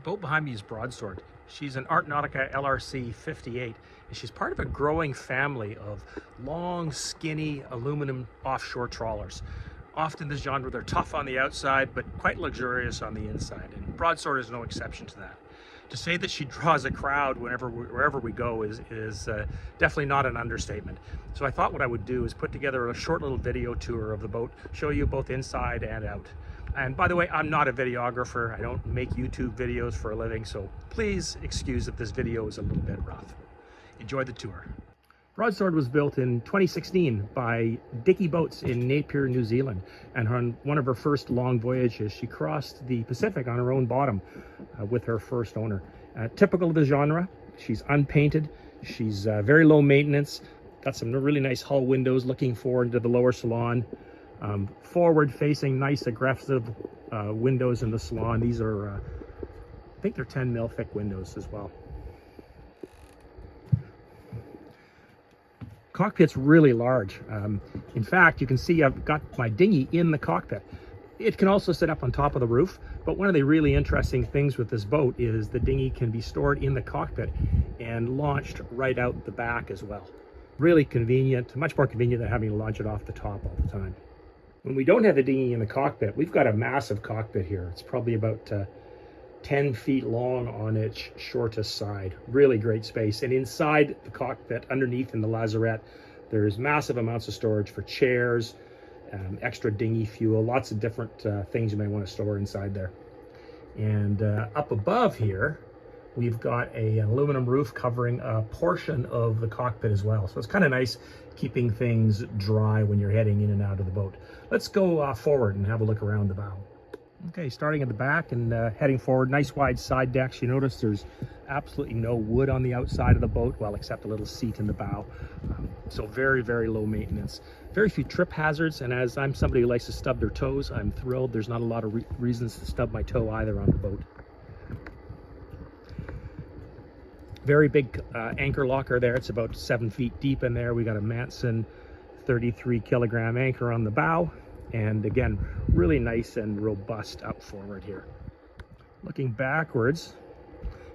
boat behind me is Broadsword. She's an ArtNautica LRC58, and she's part of a growing family of long, skinny aluminum offshore trawlers. Often this genre, they're tough on the outside, but quite luxurious on the inside, and Broadsword is no exception to that. To say that she draws a crowd wherever we go is definitely not an understatement. So I thought what I would do is put together a short little video tour of the boat, show you both inside and out. And by the way, I'm not a videographer. I don't make YouTube videos for a living, so please excuse if this video is a little bit rough. Enjoy the tour. Broadsword was built in 2016 by Dickey Boats in Napier, New Zealand. And on one of her first long voyages, she crossed the Pacific on her own bottom with her first owner. Typical of the genre, she's unpainted, she's very low maintenance, got some really nice hull windows looking forward into the lower salon. Forward facing, nice aggressive windows in the salon. These are, I think they're 10 mil thick windows as well. Cockpit's really large. In fact, you can see I've got my dinghy in the cockpit. It can also sit up on top of the roof, but one of the really interesting things with this boat is the dinghy can be stored in the cockpit and launched right out the back as well. Really convenient, much more convenient than having to launch it off the top all the time. When we don't have the dinghy in the cockpit, we've got a massive cockpit here. It's probably about 10 feet long on its shortest side. Really great space. And inside the cockpit, underneath in the lazarette, there's massive amounts of storage for chairs, extra dinghy fuel, lots of different things you may want to store inside there. And up above here, we've got an aluminum roof covering a portion of the cockpit as well. So it's kind of nice keeping things dry when you're heading in and out of the boat. Let's go forward and have a look around the bow. Okay, starting at the back and heading forward, nice wide side decks. You notice there's absolutely no wood on the outside of the boat, well, except a little seat in the bow. So very, very low maintenance. Very few trip hazards, and as I'm somebody who likes to stub their toes, I'm thrilled there's not a lot of reasons to stub my toe either on the boat. Very big anchor locker there. It's about 7 feet deep in there. We got a Manson 33 kilogram anchor on the bow. And again, really nice and robust up forward here. Looking backwards,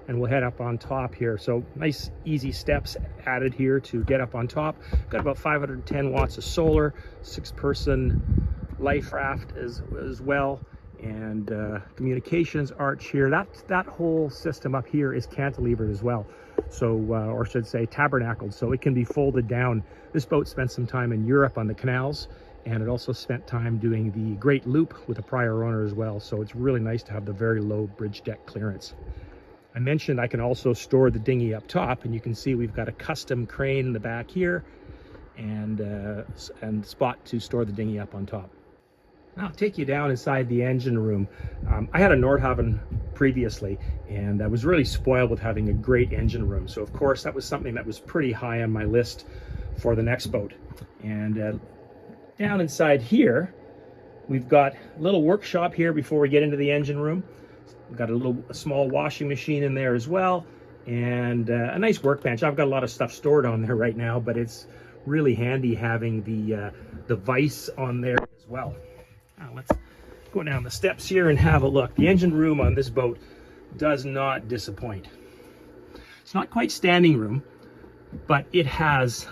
and we'll head up on top here. So nice, easy steps added here to get up on top. Got about 510 watts of solar, 6-person life raft as well. And communications arch here. That whole system up here is cantilevered as well. So, or should say tabernacled, so it can be folded down. This boat spent some time in Europe on the canals, and it also spent time doing the Great Loop with a prior owner as well. So it's really nice to have the very low bridge deck clearance. I mentioned I can also store the dinghy up top, and you can see we've got a custom crane in the back here and spot to store the dinghy up on top. Now I'll take you down inside the engine room. I had a Nordhaven previously, and I was really spoiled with having a great engine room. So of course that was something that was pretty high on my list for the next boat. And down inside here, we've got a little workshop here before we get into the engine room. We've got a small washing machine in there as well, and a nice workbench. I've got a lot of stuff stored on there right now, but it's really handy having the vise on there as well. Now let's go down the steps here and have a look. The engine room on this boat does not disappoint. It's not quite standing room, but it has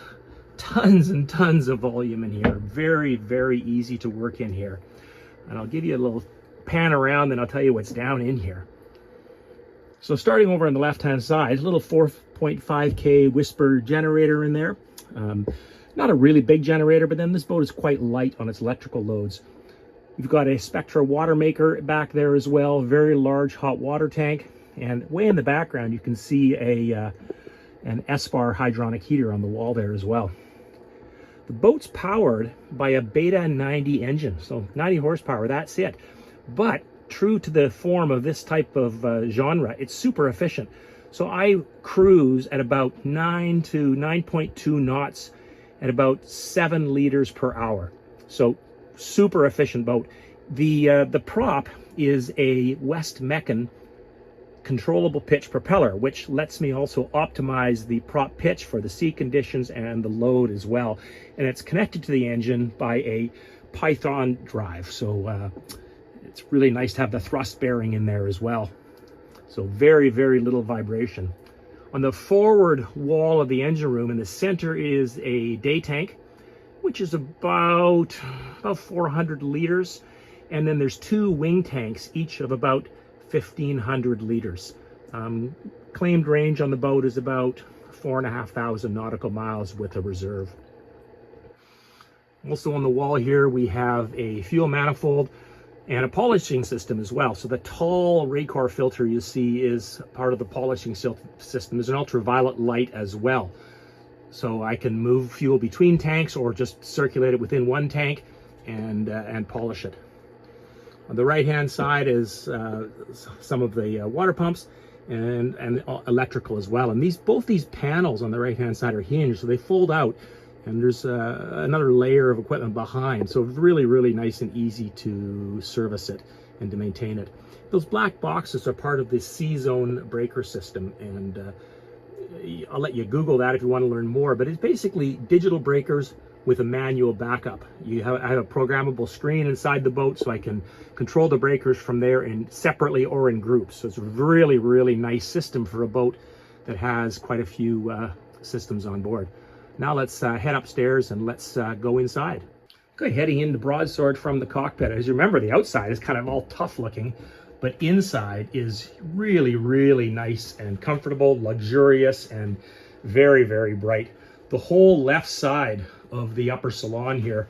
tons and tons of volume in here. Very, very easy to work in here. And I'll give you a little pan around, and I'll tell you what's down in here. So starting over on the left-hand side, a little 4.5K Whisper generator in there. Not a really big generator, but then this boat is quite light on its electrical loads. We've got a Spectra water maker back there as well, very large hot water tank. And way in the background, you can see an S-bar hydronic heater on the wall there as well. The boat's powered by a Beta 90 engine, so 90 horsepower, that's it. But true to the form of this type of genre, it's super efficient. So I cruise at about 9 to 9.2 knots at about 7 liters per hour. So super efficient boat. The prop is a West Meccan controllable pitch propeller, which lets me also optimize the prop pitch for the sea conditions and the load as well. And it's connected to the engine by a Python drive. So it's really nice to have the thrust bearing in there as well. So very, very little vibration. On the forward wall of the engine room in the center is a day tank, which is about 400 liters. And then there's 2 wing tanks, each of about 1,500 liters. Claimed range on the boat is about 4,500 nautical miles with a reserve. Also on the wall here, we have a fuel manifold and a polishing system as well. So the tall Raycor filter you see is part of the polishing system. There's an ultraviolet light as well. So I can move fuel between tanks or just circulate it within one tank and polish it. On the right-hand side is some of the water pumps and electrical as well. And both these panels on the right-hand side are hinged, so they fold out. And there's another layer of equipment behind. So really, really nice and easy to service it and to maintain it. Those black boxes are part of the C-zone breaker system. And I'll let you Google that if you want to learn more. But it's basically digital breakers with a manual backup. I have a programmable screen inside the boat, so I can control the breakers from there separately or in groups. So it's a really, really nice system for a boat that has quite a few systems on board. Now let's head upstairs and let's go inside. Okay, heading into Broadsword from the cockpit. As you remember, the outside is kind of all tough looking, but inside is really, really nice and comfortable, luxurious, and very, very bright. The whole left side of the upper salon here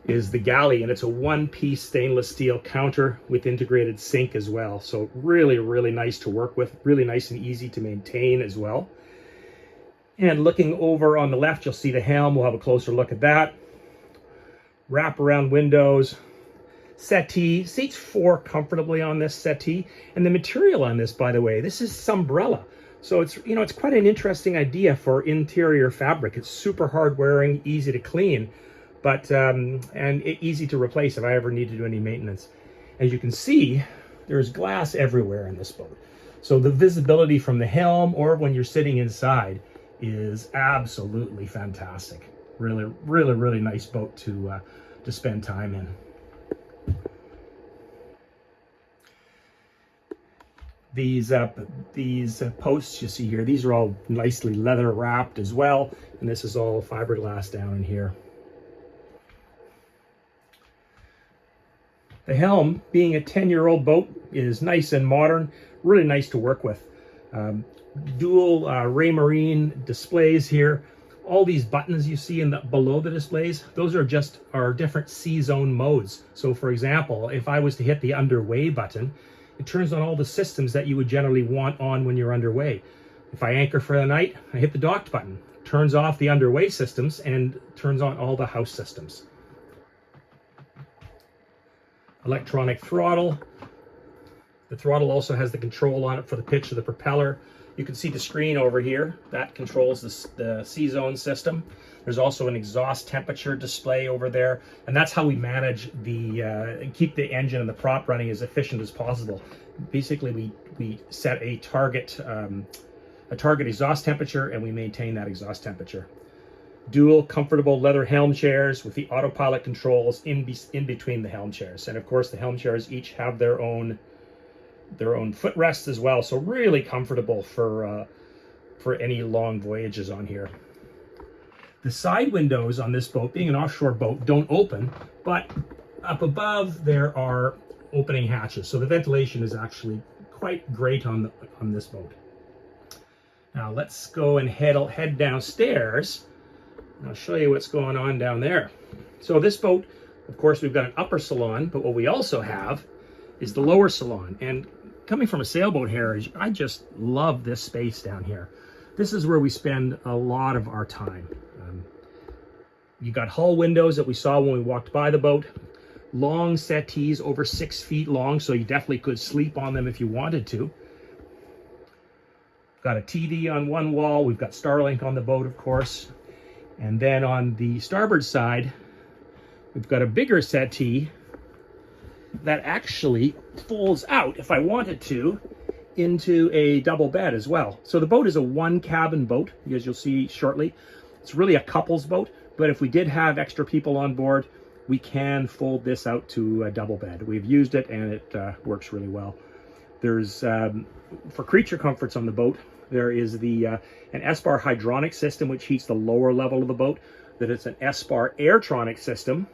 is the galley, and it's a one-piece stainless steel counter with integrated sink as well. So really, really nice to work with, really nice and easy to maintain as well. And looking over on the left, you'll see the helm. We'll have a closer look at that. Wrap-around windows, settee, seats 4 comfortably on this settee. And the material on this, by the way, this is Sunbrella. So it's, it's quite an interesting idea for interior fabric. It's super hard wearing, easy to clean, but and easy to replace if I ever need to do any maintenance. As you can see, there's glass everywhere in this boat. So the visibility from the helm or when you're sitting inside is absolutely fantastic. Really, really, really nice boat to spend time in. These posts you see here, these are all nicely leather wrapped as well, and this is all fiberglass down in here. The helm, being a 10-year-old boat, is nice and modern, really nice to work with. Dual Raymarine displays here. All these buttons you see below the displays, those are just our different C-zone modes. So for example, if I was to hit the underway button, it turns on all the systems that you would generally want on when you're underway. If I anchor for the night, I hit the docked button. Turns off the underway systems and turns on all the house systems. Electronic throttle. The throttle also has the control on it for the pitch of the propeller. You can see the screen over here. That controls the C-zone system. There's also an exhaust temperature display over there, and that's how we manage keep the engine and the prop running as efficient as possible. Basically, we set a target exhaust temperature, and we maintain that exhaust temperature. Dual comfortable leather helm chairs with the autopilot controls in between the helm chairs, and of course the helm chairs each have their own footrests as well, so really comfortable for any long voyages on here. The side windows on this boat, being an offshore boat, don't open, but up above there are opening hatches, so the ventilation is actually quite great on this boat. Now let's go and head downstairs, and I'll show you what's going on down there. So this boat, of course, we've got an upper salon, but what we also have is the lower salon. And coming from a sailboat heritage, I just love this space down here. This is where we spend a lot of our time. You got hull windows that we saw when we walked by the boat. Long settees, over 6 feet long, so you definitely could sleep on them if you wanted to. Got a TV on one wall. We've got Starlink on the boat, of course. And then on the starboard side, we've got a bigger settee that actually folds out, if I wanted to, into a double bed as well. So the boat is a 1-cabin boat, as you'll see shortly. It's really a couple's boat, but if we did have extra people on board, we can fold this out to a double bed. We've used it and it works really well. There's, for creature comforts on the boat, there is the an S-bar hydronic system, which heats the lower level of the boat. That it's an S-bar airtronic system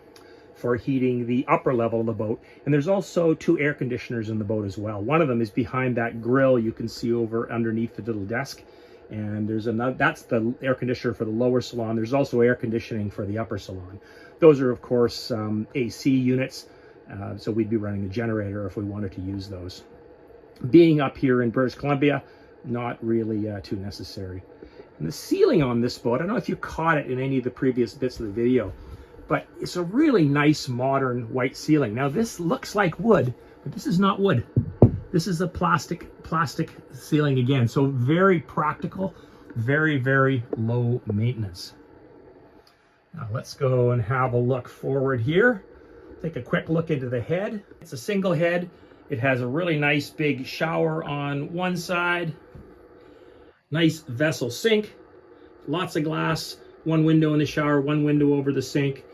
for heating the upper level of the boat. And there's also 2 air conditioners in the boat as well. One of them is behind that grill you can see over underneath the little desk. And there's another, that's the air conditioner for the lower salon. There's also air conditioning for the upper salon. Those are, of course, AC units. So we'd be running a generator if we wanted to use those. Being up here in British Columbia, not really too necessary. And the ceiling on this boat, I don't know if you caught it in any of the previous bits of the video, but it's a really nice modern white ceiling. Now this looks like wood, but this is not wood. This is a plastic ceiling again. So very practical, very, very low maintenance. Now let's go and have a look forward here. Take a quick look into the head. It's a single head. It has a really nice big shower on one side. Nice vessel sink, lots of glass, one window in the shower, one window over the sink,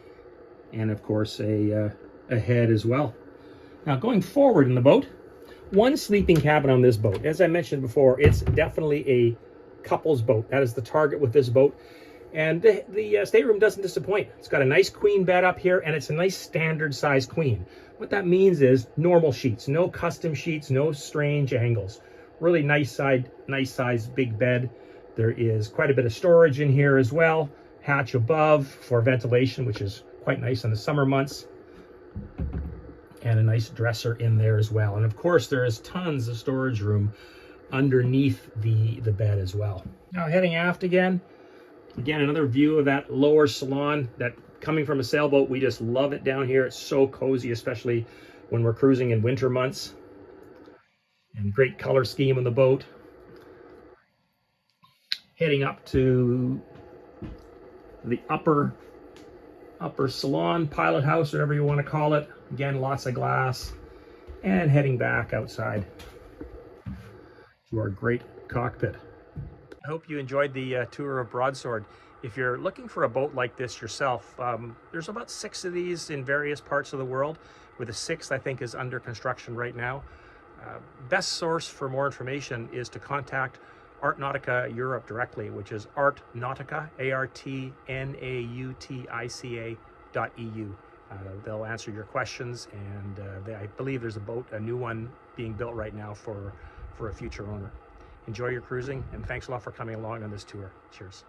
and of course a head as well. Now going forward in the boat, one sleeping cabin on this boat. As I mentioned before, it's definitely a couple's boat. That is the target with this boat. And the stateroom doesn't disappoint. It's got a nice queen bed up here, and it's a nice standard size queen. What that means is normal sheets, no custom sheets, no strange angles. Really nice size big bed. There is quite a bit of storage in here as well. Hatch above for ventilation, which is quite nice in the summer months. And a nice dresser in there as well. And of course, there is tons of storage room underneath the bed as well. Now heading aft again. Again, another view of that lower salon. That coming from a sailboat, we just love it down here. It's so cozy, especially when we're cruising in winter months. And great color scheme on the boat. Heading up to the upper salon, pilot house, whatever you want to call it. Again, lots of glass. And heading back outside to our great cockpit. I hope you enjoyed the tour of Broadsword. If you're looking for a boat like this yourself, there's about 6 of these in various parts of the world, with a 6th I think is under construction right now. Best source for more information is to contact ArtNautica Europe directly, which is ArtNautica, ArtNautica.eu. They'll answer your questions, and I believe there's a new one being built right now for a future owner. Enjoy your cruising, and thanks a lot for coming along on this tour. Cheers.